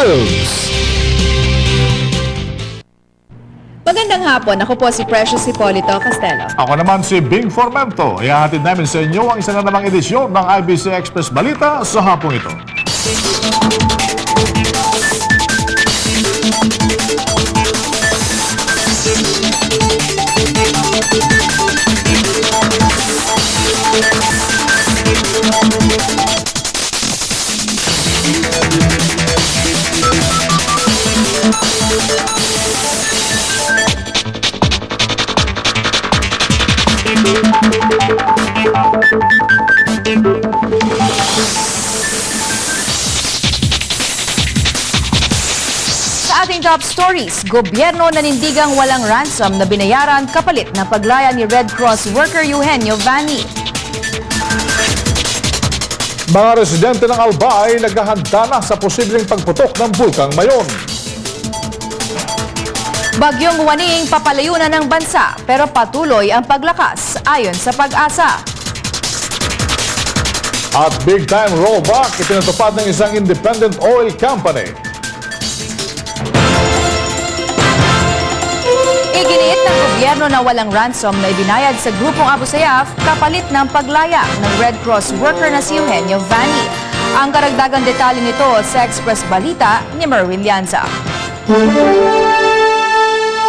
News. Magandang hapon, ako po si Precious Hipolito Castelo. Ako naman si Bing Formento. Ihahatid namin sa inyo ang isa na namang edisyon ng IBC Express Balita sa hapong ito. Sa ating top stories, gobyerno nanindigang walang ransom na binayaran kapalit ng paglaya ni Red Cross worker Eugenio Vani. Mga residente ng Albay naghahanda na sa posibleng pagputok ng Bulkang Mayon. Bagyong Waning papalayo na ng bansa pero patuloy ang paglakas ayon sa Pag-asa. At big-time rollback itinatupad ng isang independent oil company. Iginiit ng gobyerno na walang ransom na ibinayad sa grupong Abu Sayyaf kapalit ng paglaya ng Red Cross worker na si Eugenio Vani. Ang karagdagang detalye nito sa Express Balita ni Merwin Lianza.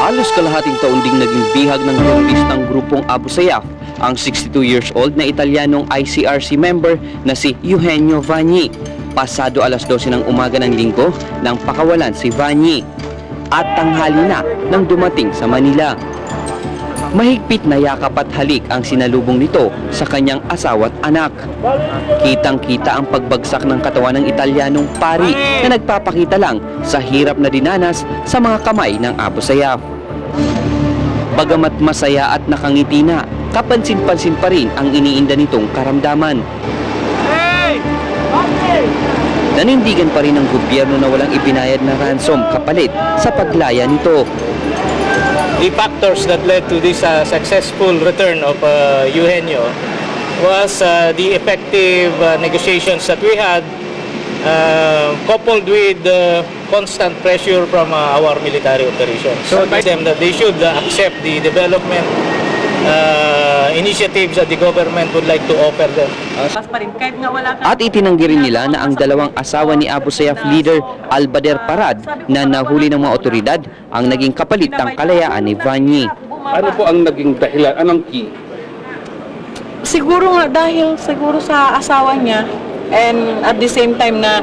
Halos kalahating taon ding naging bihag ng teroristang grupong Abu Sayyaf ang 62 years old na Italianong ICRC member na si Eugenio Vani. Pasado alas 12 ng umaga ng linggo nang pakawalan si Vani at tanghali na nang dumating sa Manila. Mahigpit na yakap at halik ang sinalubong nito sa kanyang asawa at anak. Kitang-kita ang pagbagsak ng katawan ng Italianong pari na nagpapakita lang sa hirap na dinanas sa mga kamay ng Abu Sayyaf. Bagamat masaya at nakangiti na, kapansin-pansin pa rin ang iniinda nitong karamdaman. Nanindigan pa rin ng gobyerno na walang ibinayad na ransom kapalit sa paglaya nito. The factors that led to this successful return of Eugenio was the effective negotiations that we had, coupled with constant pressure from our military operations. So advise them that they should accept the development initiatives that the government would like to offer them. At itinanggi rin nila na ang dalawang asawa ni Abu Sayyaf leader Albader Parad na nahuli ng mga otoridad ang naging kapalit ng kalayaan ni Vani. Ano po ang naging dahilan? Anong key? Siguro nga dahil sa asawa niya, and at the same time na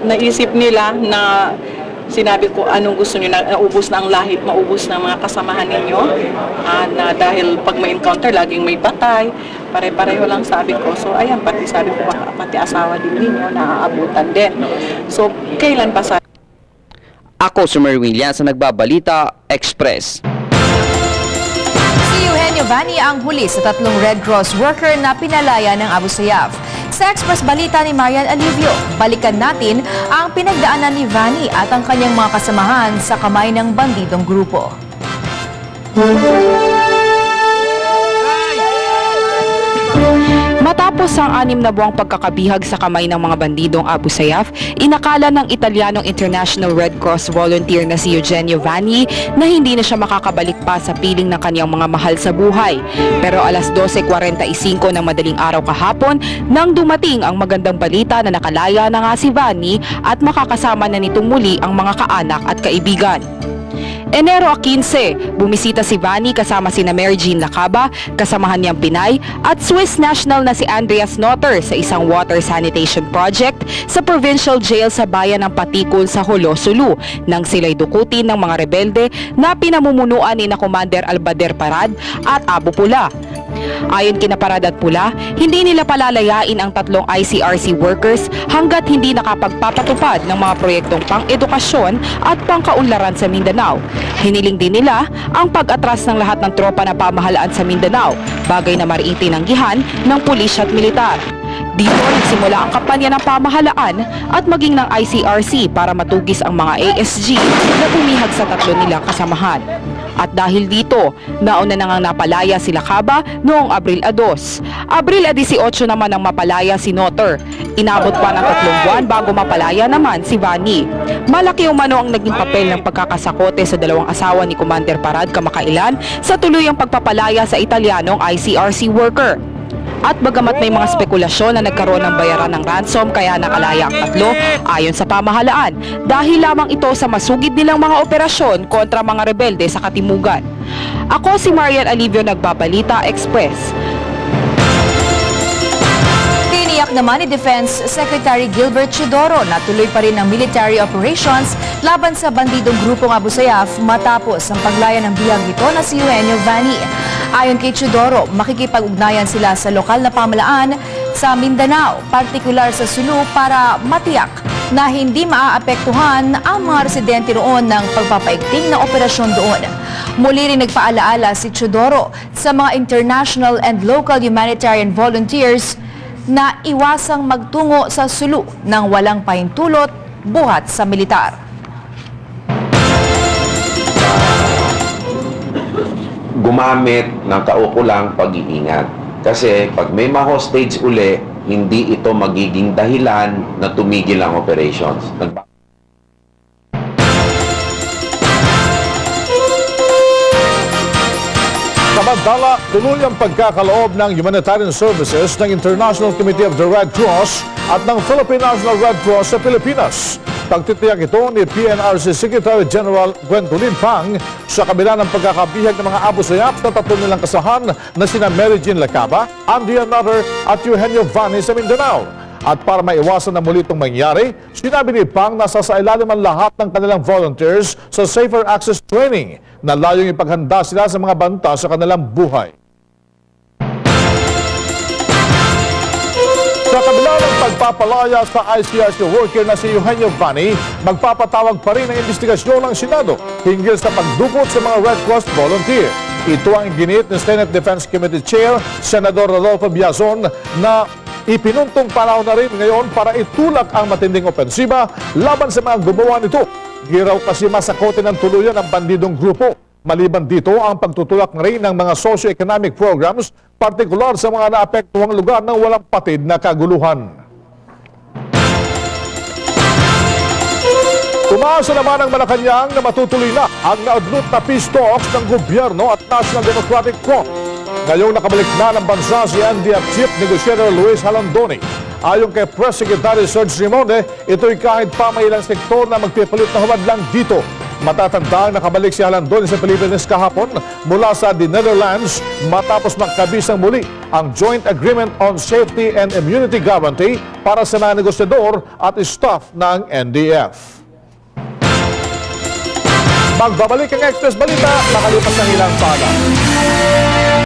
naisip nila na sinabi ko anong gusto niyo, na naubos na ang lahit, maubos na mga kasamahan ninyo, na dahil pag may encounter laging may patay, pare-pareho lang sabi ko. So ayan, pati sabi ko baka pati asawa din ninyo naaabutan din. So kailan pa sa Ako si Merwin Lianza, Nagbabalita Express. Si Eugenio Vani ang huli sa tatlong Red Cross worker na pinalaya ng Abu Sayyaf. Sa Express Balita ni Marian Alivio, balikan natin ang pinagdaanan ni Vani at ang kanyang mga kasamahan sa kamay ng bandidong grupo. Matapos ang 6 na buwang pagkakabihag sa kamay ng mga bandidong Abu Sayyaf, inakala ng Italianong International Red Cross volunteer na si Eugenio Vani na hindi na siya makakabalik pa sa piling ng kanyang mga mahal sa buhay. Pero alas 12:45 ng madaling araw kahapon nang dumating ang magandang balita na nakalaya na nga si Vani at makakasama na nitong muli ang mga kaanak at kaibigan. Enero 15, bumisita si Vani kasama sina Mary Jean Lacaba, kasamahan niyang Pinay, at Swiss national na si Andreas Notter sa isang water sanitation project sa provincial jail sa bayan ng Patikul sa Jolo, Sulu, nang sila'y dukutin ng mga rebelde na pinamumunuan ni na Commander Albader Parad at Abu Pula. Ayon kina Parad at Pula, hindi nila palalayain ang tatlong ICRC workers hanggat hindi nakapagpapatupad ng mga proyektong pang-edukasyon at pangkaunlaran sa Mindanao. Hiniling din nila ang pag-atras ng lahat ng tropa na pamahalaan sa Mindanao, bagay na mariing tinanggihan ng pulis at militar. Dito nagsimula ang kampanya ng pamahalaan at maging ng ICRC para matugis ang mga ASG na bumihag sa tatlo nilang kasamahan. At dahil dito, nauna na ngang napalaya si Lacaba noong Abril 2. Abril 18 naman ang mapalaya si Notter. Inabot pa ng 3 buwan bago mapalaya naman si Vanny. Malaki umano ang naging papel ng pagkakasakote sa dalawang asawa ni Commander Parad kamakailan sa tuluyang pagpapalaya sa Italianong ICRC worker. At bagamat may mga spekulasyon na nagkaroon ng bayaran ng ransom kaya nakalaya ang tatlo, ayon sa pamahalaan, dahil lamang ito sa masugid nilang mga operasyon kontra mga rebelde sa Katimugan. Ako si Marian Alivio, Nagbabalita Express. Tiniyak naman ni Defense Secretary Gilbert Chidoro na tuloy pa rin ang military operations laban sa bandidong grupong Abu Sayyaf matapos ang paglaya ng bihag nito na si Eugenio Vanny. Ayon kay Chidoro, makikipag-ugnayan sila sa lokal na pamalaan sa Mindanao, partikular sa Sulu para matiyak na hindi maaapektuhan ang mga residente roon ng pagpapaigting na operasyon doon. Muli rin nagpaalaala si Chidoro sa mga international and local humanitarian volunteers na iwasang magtungo sa Sulu nang walang pahintulot buhat sa militar. Gumamit ng kaukulang pag-iingat. Kasi pag may ma-hostage uli, hindi ito magiging dahilan na tumigil ang operations. Samantala, tuloy ang pagkakaloob ng humanitarian services ng International Committee of the Red Cross at ng Philippine National Red Cross sa Pilipinas. Pagtitiyak ito ni PNRC Secretary General Gwendolyn Pang sa kabila ng pagkakabihag ng mga Abu Sayyaf na tatlo nilang kasahan na sina Mary Jean Lacaba, Andrea Nutter at Eugenio Vanny sa Mindanao. At para maiwasan na muli itong mangyari, sinabi ni Pang na sasailalim ang lahat ng kanilang volunteers sa Safer Access Training na layong ipaghanda sila sa mga banta sa kanilang buhay. Sa kabila ng pagpapalaya sa ICRC worker na si Eugenio Vanny, magpapatawag pa rin ang investigasyon ng Senado hinggil sa pagdukot sa mga Red Cross volunteer. Ito ang ginit ni Senate Defense Committee Chair, Senador Rodolfo Biazon, na ipinuntong panahon na rin ngayon para itulak ang matinding opensiba laban sa mga gumawa nito. Giraw kasi masakote ng tuluyan ang bandidong grupo. Maliban dito ang pagtutulak na rin ng mga socio-economic programs, partikular sa mga naapektuhang lugar ng walang patid na kaguluhan. Tumaasa naman ang Malacanang na matutuloy na ang naudlot na peace talks ng gobyerno at National Democratic Front. Ngayong nakabalik na ng bansa si NDF Chief Negotiator Luis Halandoni. Ayon kay Press Secretary Serge Rimonde, ito'y kahit pa may ilang sektor na magpipalit na huwad lang dito. Matatandaan nakabalik si Halandoni sa Pilipinas kahapon mula sa The Netherlands matapos magkabisang muli ang Joint Agreement on Safety and Immunity Guarantee para sa mga negosyador at staff ng NDF. Magbabalik ang Express Balita, nakalipas ng ilang sada.